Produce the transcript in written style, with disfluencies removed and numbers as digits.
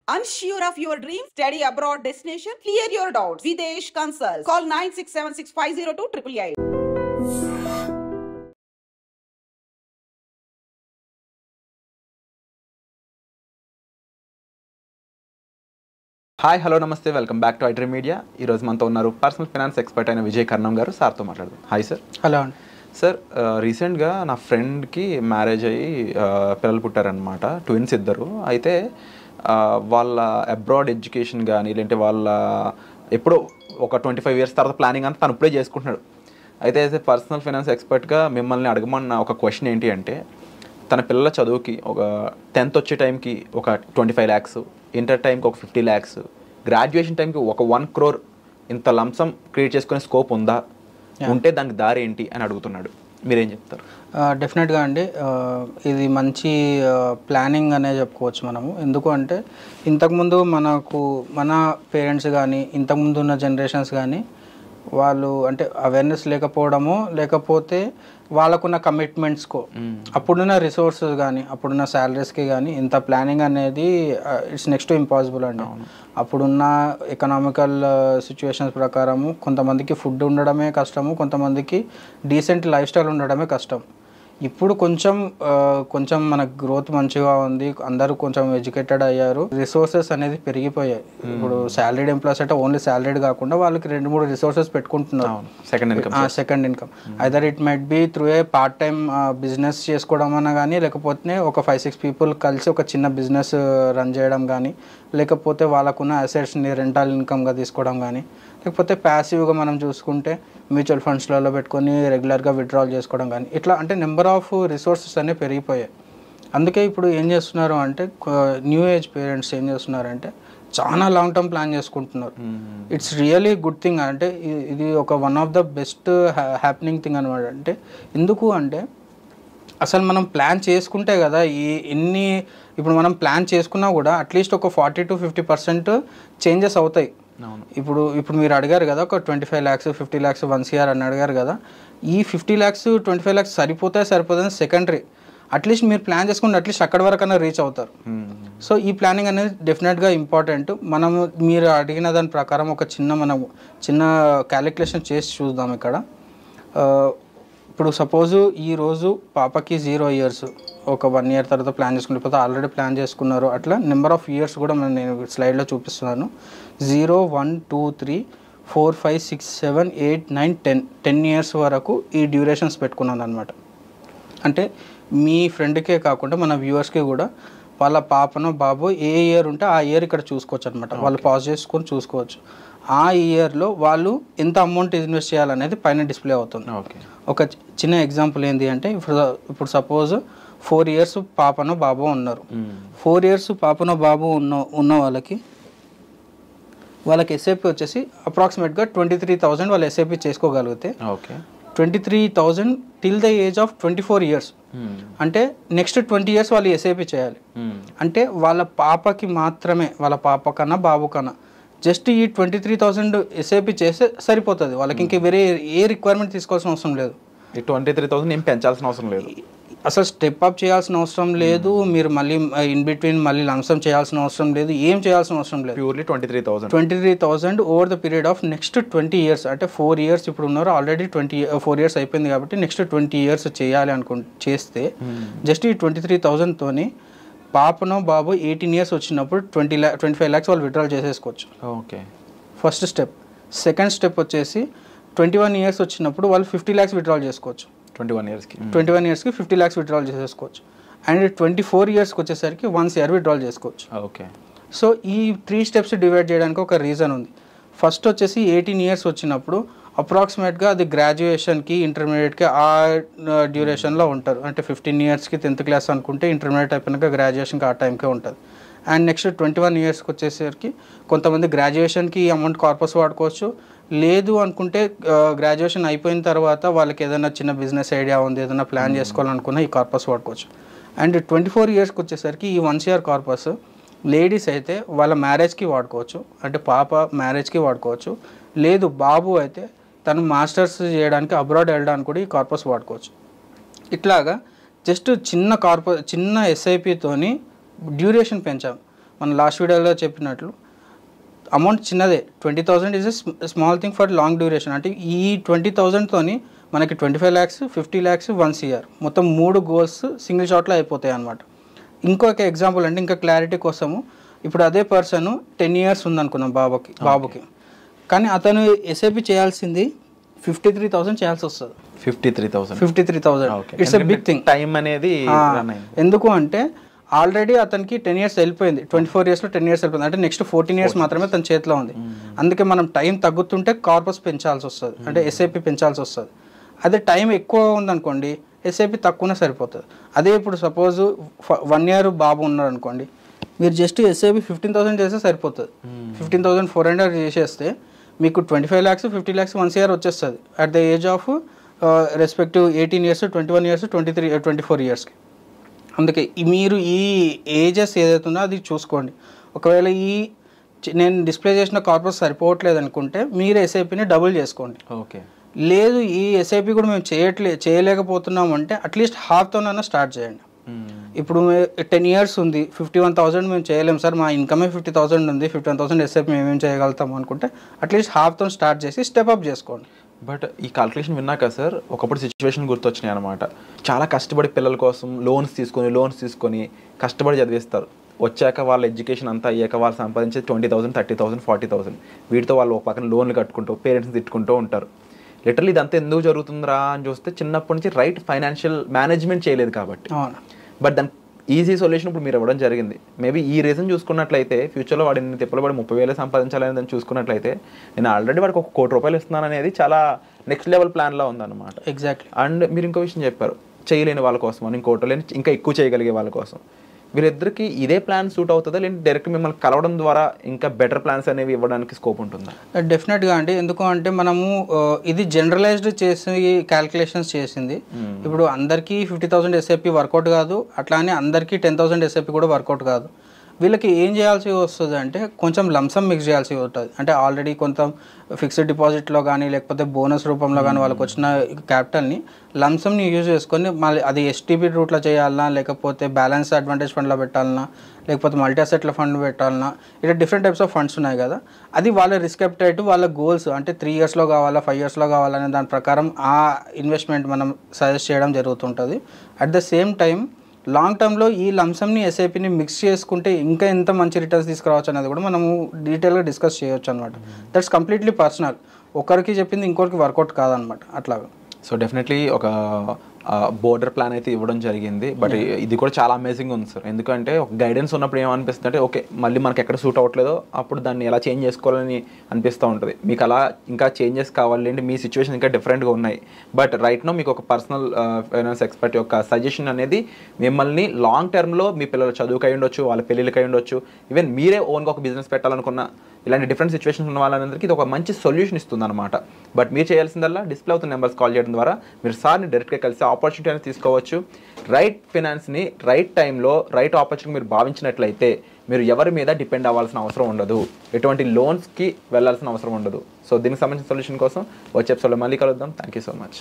Unsure of your dream? Study abroad destination? Clear your doubts. Videsh Consult. Call 9676502888. Hi hello నమస్తే welcome back to iDream media. ఈరోజు మనతో ఉన్నారు personal finance expert అయిన విజయ్ కర్ణం గారు. సార్తో మాట్లాడదాం. Hi sir. హలో అండి. సార్, రీసెంట్గా నా ఫ్రెండ్కి మ్యారేజ్ అయ్యి పిల్లలు పుట్టారనమాట, ట్విన్స్ ఇద్దరు. అయితే వాళ్ళ అబ్రాడ్ ఎడ్యుకేషన్ కానీ లేదంటే వాళ్ళ ఎప్పుడో ఒక 25 years తర్వాత ప్లానింగ్ అంతా తను ఇప్పుడే చేసుకుంటున్నాడు. అయితే పర్సనల్ ఫైనాన్స్ ఎక్స్పర్ట్గా మిమ్మల్ని అడగమన్న ఒక క్వశ్చన్ ఏంటి అంటే, తన పిల్లల చదువుకి ఒక 10th వచ్చే టైంకి ఒక 25 lakhs, ఇంటర్ టైంకి ఒక 50 lakhs, గ్రాడ్యుయేషన్ టైంకి ఒక 1 crore ఇంత లంసం క్రియేట్ చేసుకునే స్కోప్ ఉందా, ఉంటే దానికి దారి ఏంటి అని అడుగుతున్నాడు. మీరేం చెప్తారు? డెఫినెట్గా అండి, ఇది మంచి ప్లానింగ్ అనే చెప్పుకోవచ్చు మనము. ఎందుకు అంటే ఇంతకుముందు మన పేరెంట్స్ కానీ ఇంతకుముందు ఉన్న జనరేషన్స్ కానీ వాళ్ళు అంటే అవేర్నెస్ లేకపోవడము, లేకపోతే వాళ్ళకున్న కమిట్మెంట్స్కో, అప్పుడున్న రిసోర్సెస్ కానీ అప్పుడున్న శాలరీస్కి కానీ ఇంత ప్లానింగ్ అనేది ఇట్స్ నెక్స్ట్ టు ఇంపాసిబుల్ అండి. అప్పుడున్న ఎకనామికల్ సిచ్యువేషన్స్ ప్రకారము కొంతమందికి ఫుడ్ ఉండడమే కష్టము, కొంతమందికి డీసెంట్ లైఫ్ స్టైల్ ఉండడమే కష్టం. ఇప్పుడు కొంచెం మన గ్రోత్ మంచిగా ఉంది, అందరూ కొంచెం ఎడ్యుకేటెడ్ అయ్యారు, రిసోర్సెస్ అనేది పెరిగిపోయాయి. ఇప్పుడు సాలరీడ్ ఎంప్లాయీస్ అంటే ఓన్లీ సాలరీడ్ కాకుండా వాళ్ళకి 2-3 రిసోర్సెస్ పెట్టుకుంటున్నారు. Second income either it might be through a part time business చేసుకోవడం అన్నా కానీ, లేకపోతే ఒక 5-6 people కలిసి ఒక చిన్న బిజినెస్ రన్ చేయడం కానీ, లేకపోతే వాళ్ళకున్న అసెట్స్ని రెంటల్ ఇన్కమ్గా తీసుకోవడం కానీ, లేకపోతే ప్యాసివ్గా మనం చూసుకుంటే మ్యూచువల్ ఫండ్స్లలో పెట్టుకొని రెగ్యులర్గా విత్డ్రాల్ చేసుకోవడం కానీ, ఇట్లా అంటే నెంబర్ ఆఫ్ రిసోర్సెస్ అనేవి పెరిగిపోయాయి. అందుకే ఇప్పుడు ఏం చేస్తున్నారు అంటే న్యూ ఏజ్ పేరెంట్స్ ఏం చేస్తున్నారంటే చాలా లాంగ్ టర్మ్ ప్లాన్ చేసుకుంటున్నారు. It's really good thing. అంటే ఇది ఒక one of the best happening thing అనమాట. అంటే ఎందుకు అంటే అసలు మనం ప్లాన్ చేసుకుంటే కదా ఇప్పుడు మనం ప్లాన్ చేసుకున్నా కూడా అట్లీస్ట్ ఒక 40-50% చేంజెస్ అవుతాయి. ఇప్పుడు మీరు అడిగారు కదా, ఒక 25 lakhs 50 lakhs 1 crore అని అడిగారు కదా. ఈ 50 lakhs 25 lakhs సరిపోతుంది సెకండరీ. అట్లీస్ట్ మీరు ప్లాన్ చేసుకుంటే అట్లీస్ట్ అక్కడి వరకన్నా రీచ్ అవుతారు. సో ఈ ప్లానింగ్ అనేది డెఫినెట్గా ఇంపార్టెంట్. మీరు అడిగిన దాని ప్రకారం ఒక చిన్న క్యాలిక్యులేషన్ చేసి చూద్దాం ఇక్కడ. ఇప్పుడు సపోజు ఈరోజు పాపకి 0 years, ఒక 1 year తర్వాత ప్లాన్ చేసుకుని, లేకపోతే ఆల్రెడీ ప్లాన్ చేసుకున్నారు, అట్లా నెంబర్ ఆఫ్ ఇయర్స్ కూడా నేను స్లైడ్లో చూపిస్తున్నాను. 0, 1, 2, 3, 4, 5, 6, 7, 8, 9, 10 years వరకు ఈ డ్యూరేషన్స్ పెట్టుకున్నాను అనమాట. అంటే మీ ఫ్రెండ్కే కాకుండా మన వ్యూవర్స్కి కూడా వాళ్ళ పాపనో బాబు ఏ ఇయర్ ఉంటే ఆ ఇయర్ ఇక్కడ చూసుకోవచ్చు అనమాట. వాళ్ళు పాజ్ చేసుకొని చూసుకోవచ్చు. ఆ ఇయర్లో వాళ్ళు ఎంత అమౌంట్ ఇన్వెస్ట్ చేయాలనేది పైన డిస్ప్లే అవుతుంది. ఒక చిన్న ఎగ్జాంపుల్ ఏంటి అంటే, ఇప్పుడు సపోజ్ 4 years పాపనో బాబు ఉన్నారు. 4 years పాపనో బాబు ఉన్న వాళ్ళకి ఎస్ఐపి వచ్చేసి అప్రాక్సిమేట్గా 23,000 వాళ్ళు ఎస్ఐపి చేసుకోగలిగితే 23,000 till the age of 24 years. అంటే నెక్స్ట్ 20 years వాళ్ళు ఎస్ఐపి చేయాలి. అంటే వాళ్ళ పాపకి మాత్రమే, వాళ్ళ పాప కన్నా బాబు కన్నా జస్ట్ ఈ 23,000 ఎస్ఐపి చేస్తే సరిపోతుంది. వాళ్ళకి ఇంక వేరే ఏ రిక్వైర్మెంట్ తీసుకోవాల్సిన అవసరం లేదు. ఈ 23,000 ఏం పెంచాల్సిన అవసరం లేదు, అసలు స్టెప్ అప్ చేయాల్సిన అవసరం లేదు. మీరు మళ్ళీ ఇన్ బిట్వీన్ మళ్ళీ లంసం చేయాల్సిన అవసరం లేదు, ఏం చేయాల్సిన అవసరం లేదు. Purely 23,000 over the period of next 20 years. అంటే 4 years ఇప్పుడు ఉన్నారు, ఆల్రెడీ 4 years అయిపోయింది కాబట్టి నెక్స్ట్ 20 years చేయాలి చేస్తే జస్ట్ ఈ 23,000తోని పాపనో బాబు 18 years వచ్చినప్పుడు 25 lakhs వాళ్ళు విత్డ్రాల్ చేసేసుకోవచ్చు. Okay, first step. Second step వచ్చేసి 21 years వచ్చినప్పుడు వాళ్ళు 50 lakhs విత్డ్రాల్ చేసుకోవచ్చు. 21 yearsకి 50 lakhs విత్డ్రాల్ చేసేసుకోవచ్చు. అండ్ 24 yearsకి వచ్చేసరికి 1 crore విత్డ్రాల్ చేసుకోవచ్చు. ఓకే. సో ఈ 3 steps డివైడ్ చేయడానికి ఒక రీజన్ ఉంది. ఫస్ట్ వచ్చేసి 18 years వచ్చినప్పుడు అప్రాక్సిమేట్గా అది గ్రాడ్యుయేషన్కి ఇంటర్మీడియట్కి ఆ డ్యూరేషన్లో ఉంటారు. అంటే 15 yearsకి 10th class అనుకుంటే ఇంటర్మీడియట్ అయిపోయినాక గ్రాడ్యుయేషన్కి ఆ టైంకే ఉంటుంది. అండ్ నెక్స్ట్ 21 yearsకి వచ్చేసరికి కొంతమంది గ్రాడ్యుయేషన్కి అమౌంట్ కార్పస్ వాడుకోవచ్చు, లేదు అనుకుంటే గ్రాడ్యుయేషన్ అయిపోయిన తర్వాత వాళ్ళకి ఏదైనా చిన్న బిజినెస్ ఐడియా ఉంది, ఏదైనా ప్లాన్ చేసుకోవాలనుకున్నా ఈ కార్పస్ వాడుకోవచ్చు. అండ్ 24 yearsకి వచ్చేసరికి ఈ 1 crore కార్పస్ లేడీస్ అయితే వాళ్ళ మ్యారేజ్కి వాడుకోవచ్చు, అంటే పాప మ్యారేజ్కి వాడుకోవచ్చు. లేదు బాబు అయితే తను మాస్టర్స్ చేయడానికి అబ్రాడ్ వెళ్ళడానికి కూడా ఈ కార్పస్ వాడుకోవచ్చు. ఇట్లాగా జస్ట్ చిన్న ఎస్ఐపితోని డ్యూరేషన్ పెంచాం. మన లాస్ట్ వీడియోలో చెప్పినట్లు అమౌంట్ చిన్నదే. 20,000 is a small thing for long duration. అంటే ఈ 20,000తోని మనకి 25 lakhs, 50 lakhs, 1 CR మొత్తం 3 గోల్స్ సింగిల్ షాట్లో అయిపోతాయి అనమాట. ఇంకొక ఎగ్జాంపుల్ అంటే ఇంకా క్లారిటీ కోసము, ఇప్పుడు అదే పర్సన్ 10 years ఉందనుకున్నాం బాబుకి, కానీ అతను ఎస్ఐపి చేయాల్సింది 53,000 చేయాల్సి వస్తుంది. 53,000 it's a big thing. Time అనేది ఎందుకు అంటే ఆల్రెడీ అతనికి 10 years వెళ్ళిపోయింది, 24 yearsలో 10 years వెళ్ళిపోయింది, అంటే నెక్స్ట్ 14 years మాత్రమే తన చేతిలో ఉంది. అందుకే మనం టైం తగ్గుతుంటే కార్పస్ పెంచాల్సి వస్తుంది, అంటే ఎస్ఐపి పెంచాల్సి వస్తుంది. అదే టైం ఎక్కువ ఉందనుకోండి ఎస్ఐపి తక్కువనే సరిపోతుంది. అదే ఇప్పుడు సపోజ్ 1 year బాబు ఉన్నాడు అనుకోండి, మీరు జస్ట్ ఎస్ఐపి 15,000 చేస్తే సరిపోతుంది. 15,400 చేసేస్తే మీకు 25 lakhs, 50 lakhs, 1 CR వచ్చేస్తుంది at the age of respective 18 years, 21 years, 23, 24 yearsకి. అందుకే మీరు ఈ ఏజెస్ ఏదైతే ఉందో అది చూసుకోండి. ఒకవేళ నేను డిస్ప్లే చేసిన కార్పస్ సరిపోవట్లేదు అనుకుంటే మీరు ఎస్ఐపిని డబుల్ చేసుకోండి. ఓకే, లేదు ఈ ఎస్ఐపి కూడా మేము చేయలేకపోతున్నాం అంటే అట్లీస్ట్ హాఫ్తోనైనా స్టార్ట్ చేయండి. ఇప్పుడు 10 years ఉంది, 51,000 మేము చేయలేము సార్, మా ఇన్కమే 50,000 ఉంది, 51,000 ఎస్ఐపి మేమేం చేయగలుగుతాం అనుకుంటే అట్లీస్ట్ హాఫ్తో స్టార్ట్ చేసి స్టెప్ అప్ చేసుకోండి. బట్ ఈ కాల్కులేషన్ విన్నాక సార్ ఒకప్పుడు సిచ్యువేషన్ గుర్తొచ్చినాయి అనమాట. చాలా కష్టపడి పిల్లల కోసం లోన్స్ తీసుకొని కష్టపడి చదివిస్తారు. వచ్చాక వాళ్ళ ఎడ్యుకేషన్ అంతా అయ్యాక వాళ్ళు సంపాదించేది 20,000, 30,000, 40,000. వీటితో వాళ్ళు ఒక పక్కన లోన్లు కట్టుకుంటూ పేరెంట్స్ని తిట్టుకుంటూ ఉంటారు. లిటరల్లీ ఇదంతా ఎందుకు జరుగుతుందిరా అని చూస్తే చిన్నప్పటి నుంచి రైట్ ఫైనాన్షియల్ మేనేజ్మెంట్ చేయలేదు కాబట్టి. బట్ దాని ఈజీ సొల్యూషన్ ఇప్పుడు మీరు ఇవ్వడం జరిగింది. మేబీ ఈ రీజన్ చూసుకున్నట్లయితే ఫ్యూచర్లో వాడిని తిప్పలు పడి 30,000 సంపాదించాలని దాన్ని చూసుకున్నట్లయితే నేను ఆల్రెడీ వాడికి 1 కోటి రూపాయలు ఇస్తున్నాను అనేది చాలా నెక్స్ట్ లెవెల్ ప్లాన్లో ఉందన్నమాట. ఎగ్జాక్ట్లీ. అండ్ మీరు ఇంకో విషయం చెప్పారు, చేయలేని వాళ్ళ కోసం అని, ఇంకోటి లేని ఇంకా ఎక్కువ చేయగలిగే వాళ్ళ కోసం. వీరిద్దరికి ఇదే ప్లాన్ సూట్ అవుతుందా, లేదంటే డైరెక్ట్ మిమ్మల్ని కలవడం ద్వారా ఇంకా బెటర్ ప్లాన్స్ అనేవి ఇవ్వడానికి స్కోప్ ఉంటుందా? డెఫినెట్గా అండి. ఎందుకు అంటే మనము ఇది జనరలైజ్డ్ చేసి క్యాల్కులేషన్స్ చేసింది. ఇప్పుడు అందరికీ 50,000 ఎస్ఐపి వర్కౌట్ కాదు, అట్లా అని అందరికీ 10,000 ఎస్ఐపి కూడా వర్కౌట్ కాదు. వీళ్ళకి ఏం చేయాల్సి వస్తుంది అంటే కొంచెం లంసమ్ మిక్స్ చేయాల్సి ఉంటుంది. అంటే ఆల్రెడీ కొంత ఫిక్స్డ్ డిపాజిట్లో కానీ లేకపోతే బోనస్ రూపంలో కానీ వాళ్ళకి వచ్చిన క్యాపిటల్ని లంసమ్ని యూజ్ చేసుకొని మళ్ళీ అది ఎస్టీపీ రూట్లో చేయాలన్నా, లేకపోతే బ్యాలెన్స్ అడ్వాంటేజ్ ఫండ్లో పెట్టాలన్నా, లేకపోతే మల్టీ అసెట్ల ఫండ్ పెట్టాలన్నా, ఇలా డిఫరెంట్ టైప్స్ ఆఫ్ ఫండ్స్ ఉన్నాయి కదా. అది వాళ్ళ రిస్క్ అప్టైట్, వాళ్ళ గోల్స్ అంటే 3 yearsలో కావాలా, 5 yearsలో కావాలనే దాని ప్రకారం ఆ ఇన్వెస్ట్మెంట్ మనం సజెస్ట్ చేయడం జరుగుతుంటుంది. At the same time long టర్మ్లో ఈ లంసమ్ని ఎస్ఐపిని మిక్స్ చేసుకుంటే ఇంకా ఎంత మంచి రిటర్న్స్ తీసుకురావచ్చు అనేది కూడా మనము డీటెయిల్గా డిస్కస్ చేయొచ్చు అనమాట. That's completely personal. ఒకరికి చెప్పింది ఇంకొకరికి వర్కౌట్ కాదనమాట అట్లాగా. సో డెఫినెట్లీ ఒక బోర్డర్ ప్లాన్ అయితే ఇవ్వడం జరిగింది. బట్ ఇది కూడా చాలా అమేజింగ్ ఉంది సార్. ఎందుకంటే ఒక గైడెన్స్ ఉన్నప్పుడు ఏమనిపిస్తుంది అంటే ఓకే మళ్ళీ మనకి ఎక్కడ సూట్ అవ్వట్లేదో అప్పుడు దాన్ని ఎలా చేంజ్ చేసుకోవాలని అనిపిస్తూ ఉంటుంది. మీకు అలా ఇంకా చేంజెస్ కావాలి అంటే మీ సిచ్యువేషన్ ఇంకా డిఫరెంట్గా ఉన్నాయి. బట్ రైట్ నో మీకు ఒక పర్సనల్ ఫైనాన్స్ ఎక్స్పర్ట్ యొక్క సజెషన్ అనేది మిమ్మల్ని లాంగ్ టర్మ్లో మీ పిల్లల చదువుకై ఉండొచ్చు, వాళ్ళ పెళ్ళిళ్ళకై ఉండొచ్చు, ఈవెన్ మీరే ఓన్గా ఒక బిజినెస్ పెట్టాలనుకున్న ఇలాంటి డిఫరెంట్ సిచ్యువేషన్స్ ఉన్న వాళ్ళందరికీ ఇది ఒక మంచి సొల్యూషన్ ఇస్తుంది అనమాట. బట్ మీరు చేయాల్సిందల్లా డిస్ప్లే అవుతున్న నెంబర్స్ కాల్ చేయడం ద్వారా మీరు సార్ని డైరెక్ట్గా కలిసి ఆపర్చునిటీ అనేది తీసుకోవచ్చు. రైట్ ఫినాన్స్ని రైట్ టైంలో రైట్ ఆపర్చునిటీ మీరు భావించినట్లయితే మీరు ఎవరి మీద డిపెండ్ అవ్వాల్సిన అవసరం ఉండదు, ఎటువంటి లోన్స్కి వెళ్ళాల్సిన అవసరం ఉండదు. సో దీనికి సంబంధించిన సొల్యూషన్ కోసం వచ్చే ఎపిసోడ్లో మళ్ళీ కలుద్దాం. Thank you so much.